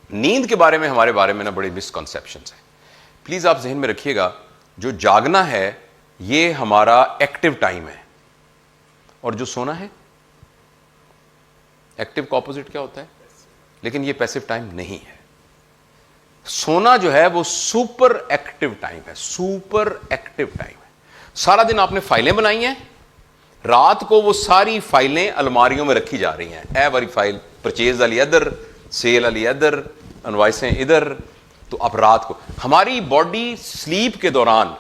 नींद के बारे में ना बड़े मिसकॉन्सेप्शंस हैं। प्लीज आप जहन में रखिएगा, जो जागना है ये हमारा एक्टिव टाइम है, और जो सोना है, एक्टिव का ऑपोजिट क्या होता है? लेकिन ये पैसिव टाइम नहीं है। सोना जो है वो सुपर एक्टिव टाइम है, सुपर एक्टिव टाइम है। सारा दिन आपने फाइलें बनाई हैं, रात को वो सारी फाइलें अलमारियों में रखी जा रही हैं। ए वाली फाइल परचेज वाली इधर, सेल वाली इधर, इनवॉइसें इधर। तो अब रात को हमारी बॉडी स्लीप के दौरान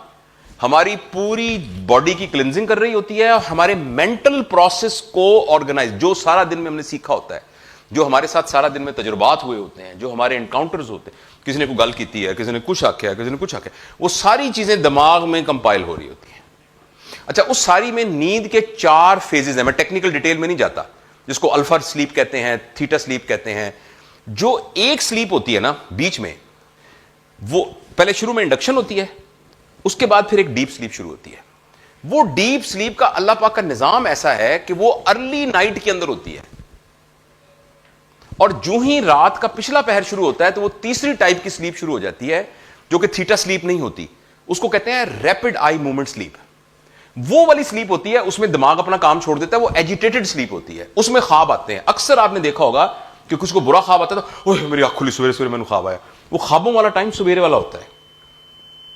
हमारी पूरी बॉडी की क्लिनजिंग कर रही होती है, और हमारे मेंटल प्रोसेस को ऑर्गेनाइज, जो सारा दिन में हमने सीखा होता है, जो हमारे साथ सारा दिन में तजुर्बात हुए होते हैं, जो हमारे एनकाउंटर्स होते हैं, किसी ने कोई गल की है, किसी ने कुछ आख्या है, किसी ने कुछ आख्या, वो सारी चीजें दिमाग में कंपाइल हो रही होती हैं। अच्छा, उस सारी में नींद के 4 फेजेस हैं। मैं टेक्निकल डिटेल में नहीं जाता, जिसको अल्फा स्लीप कहते हैं, थीटा स्लीप कहते हैं। जो एक स्लीप होती है ना बीच में, वो पहले शुरू में इंडक्शन होती है, उसके बाद फिर एक डीप स्लीप शुरू होती है। वो डीप स्लीप का अल्लाह पाक का निजाम ऐसा है कि वो अर्ली नाइट के अंदर होती है, और जो ही रात का पिछला पहर शुरू होता है तो वो तीसरी टाइप की स्लीप शुरू हो जाती है, जो कि थीटा स्लीप नहीं होती। उसको कहते हैं रैपिड आई मूवमेंट स्लीप। वो वाली स्लीप होती है, उसमें दिमाग अपना काम छोड़ देता है, वो एजिटेटेड स्लीप होती है। उसमें ख्वाब आते हैं। अक्सर आपने देखा होगा कि कुछ को बुरा ख्वाब आता है तो ओह मेरी आंख खुली, सवेरे सवेरे मैंने ख्वाब आया। वो ख्वाबों वाला टाइम सवेरे वाला होता है।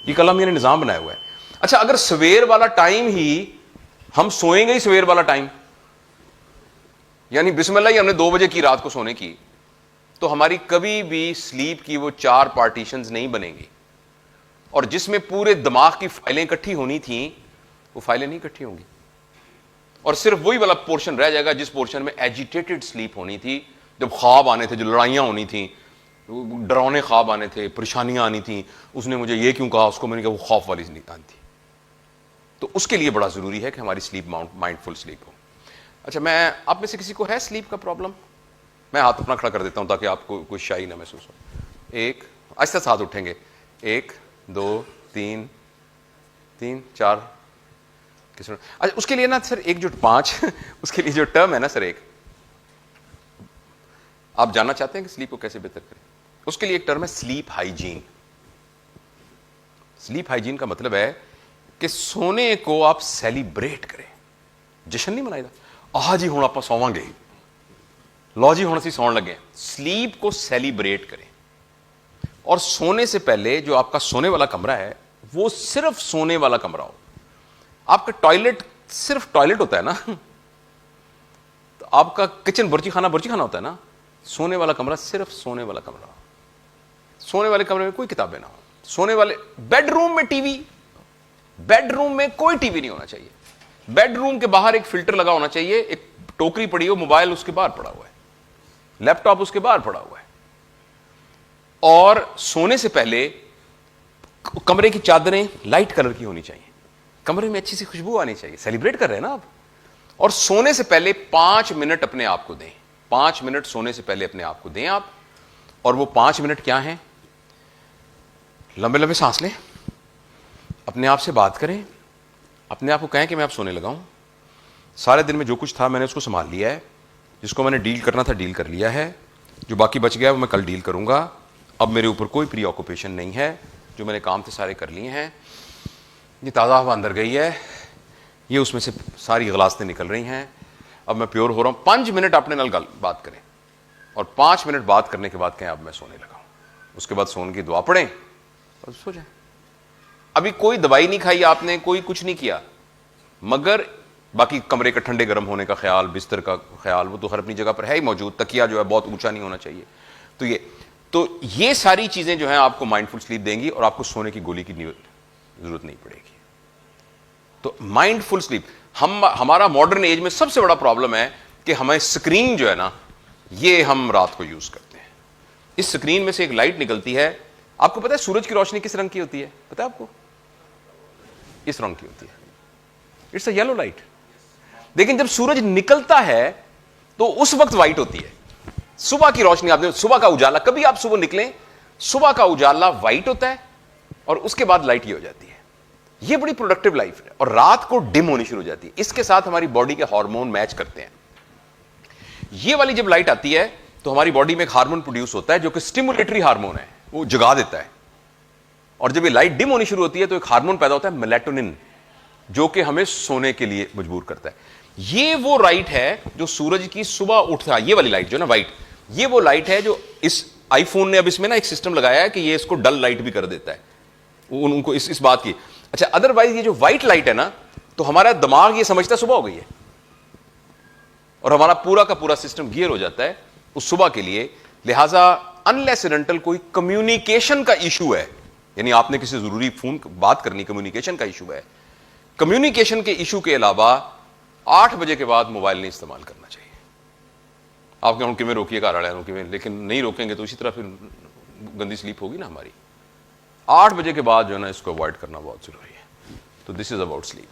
ये कल मैंने निजाम बनाया हुआ है। अच्छा, अगर सवेर वाला टाइम ही हम सोएंगे ही सवेर वाला टाइम, यानी बिस्मिल्लाह ही हमने 2 बजे की रात को सोने की, तो हमारी कभी भी स्लीप की वो 4 पार्टीशंस नहीं बनेंगी, और जिसमें पूरे दिमाग की फाइलें इकट्ठी होनी थी वो फाइलें नहीं इकट्ठी होंगी, और सिर्फ वही वाला पोर्शन रह जाएगा जिस पोर्शन में एजिटेटेड स्लीप होनी थी, जब ख्वाब आने थे, जो लड़ाइयां होनी थी, डरावने ख्वाब आने थे, परेशानियां आनी थी, उसने मुझे ये क्यों कहा, उसको मैंने कहा, वो खौफ वाली नींद आनी थी। तो उसके लिए बड़ा जरूरी है कि हमारी स्लीप माइंडफुल स्लीप हो। अच्छा, मैं आप में से किसी को है स्लीप का प्रॉब्लम? मैं हाथ अपना खड़ा कर देता हूं ताकि आपको कोई शाई ना महसूस हो। एक, आहिस्ता से हाथ उठेंगे। 1 2 3 3 4। किसी अच्छा, उसके लिए ना सर 1.5 उसके लिए जो टर्म है ना सर, एक आप जानना चाहते हैं कि स्लीप को कैसे बेहतर करें, उसके लिए एक टर्म है स्लीप हाइजीन। स्लीप हाइजीन का मतलब है कि सोने को आप सेलिब्रेट करें। जश्न नहीं मनाएगा, आह जी हुण आपां सोवांगे, लो जी हुण असीं सौण लगे। स्लीप को सेलिब्रेट करें, और सोने से पहले जो आपका सोने वाला कमरा है वो सिर्फ सोने वाला कमरा हो। आपका टॉयलेट सिर्फ टॉयलेट होता है ना, तो आपका किचन बुर्जी खाना होता है ना। सोने वाला कमरा सिर्फ सोने वाला कमरा हो। सोने वाले कमरे में कोई किताबें ना हो। सोने वाले बेडरूम में टीवी, बेडरूम में कोई टीवी नहीं होना चाहिए। बेडरूम के बाहर एक फिल्टर लगा होना चाहिए, एक टोकरी पड़ी हो, मोबाइल उसके बाहर पड़ा हुआ है, लैपटॉप उसके बाहर पड़ा हुआ है। और सोने से पहले कमरे की चादरें लाइट कलर की होनी चाहिए, कमरे में अच्छी सी खुशबू आनी चाहिए। सेलिब्रेट कर रहे हैं ना आप। और सोने से पहले 5 मिनट अपने आप को दें। 5 मिनट सोने से पहले अपने आप को दें आप। और वो 5 मिनट क्या हैं? लंबे लंबे सांस लें, अपने आप से बात करें, अपने आप को कहें कि मैं अब सोने लगा हूं, सारे दिन में जो कुछ था मैंने उसको संभाल लिया है, जिसको मैंने डील करना था डील कर लिया है, जो बाकी बच गया वो मैं कल डील करूंगा। अब मेरे ऊपर कोई प्री ऑक्यूपेशन नहीं है, जो मैंने काम थे सारे कर लिए हैं। ये ताज़ा हवा अंदर गई है, ये उसमें से सारी गलास्तें निकल रही हैं, अब मैं प्योर हो रहा हूँ। 5 मिनट अपने नाल बात करें, और 5 मिनट बात करने के बाद कहें अब मैं सोने लगा हूँ। उसके बाद सोने की दुआ पढ़ें और सो जाए। अभी कोई दवाई नहीं खाई आपने, कोई कुछ नहीं किया, मगर बाकी कमरे का ठंडे गर्म होने का ख्याल, बिस्तर का ख्याल, वो तो हर अपनी जगह पर है ही मौजूद। तकिया जो है बहुत ऊंचा नहीं होना चाहिए। तो ये सारी चीजें जो हैं आपको माइंडफुल स्लीप देंगी, और आपको सोने की गोली की जरूरत नहीं पड़ेगी। तो माइंडफुल स्लीप हमारा मॉडर्न एज में सबसे बड़ा प्रॉब्लम है कि हमें स्क्रीन जो है ना, ये हम रात को यूज करते हैं। इस स्क्रीन में से एक लाइट निकलती है। आपको पता है सूरज की रोशनी किस रंग की होती है? पता है आपको? इस रंग की होती है। It's a yellow light. लेकिन जब सूरज निकलता है तो उस वक्त व्हाइट होती है। सुबह की रोशनी, आपने सुबह का उजाला, कभी आप सुबह निकलें, सुबह का उजाला व्हाइट होता है, और उसके बाद लाइट ये हो जाती है। ये बड़ी प्रोडक्टिव लाइफ है। और रात को डिम होनी शुरू हो जाती है। इसके साथ हमारी बॉडी के हार्मोन मैच करते हैं। ये वाली जब लाइट आती है, तो हमारी बॉडी में एक हार्मोन प्रोड्यूस होता है जो कि स्टिमुलेटरी हार्मोन है, वो जगा देता है। और जब ये लाइट डिम होनी शुरू होती है तो एक हार्मोन पैदा होता है मेलेटोनिन, जो कि हमें सोने के लिए मजबूर करता है। ये वो लाइट है जो सूरज की सुबह उठता है, ये वाली लाइट जो ना वाइट, ये वो लाइट है जो इस आईफोन ने अब इसमें ना एक सिस्टम लगाया है कि ये इसको डल लाइट भी कर देता है उनको इस बात की। अच्छा, अदरवाइज ये जो व्हाइट लाइट है ना, तो हमारा दिमाग ये समझता है सुबह हो गई है और हमारा पूरा का पूरा सिस्टम गियर हो जाता है उस सुबह के लिए। लिहाजा अनलेस एंड अनटिल कोई कम्युनिकेशन का इशू है, यानी आपने किसी जरूरी फोन बात करनी, कम्युनिकेशन का इशू है, कम्युनिकेशन के इशू के अलावा 8 बजे के बाद मोबाइल नहीं इस्तेमाल करना चाहिए। आप कहूँ कि मैं रोकिए घर वाले कि लेकिन नहीं रोकेंगे तो इसी तरह फिर गंदी स्लीप होगी ना हमारी। 8 बजे के बाद जो है ना इसको अवॉइड करना बहुत जरूरी है। तो दिस इज अबाउट स्लीप।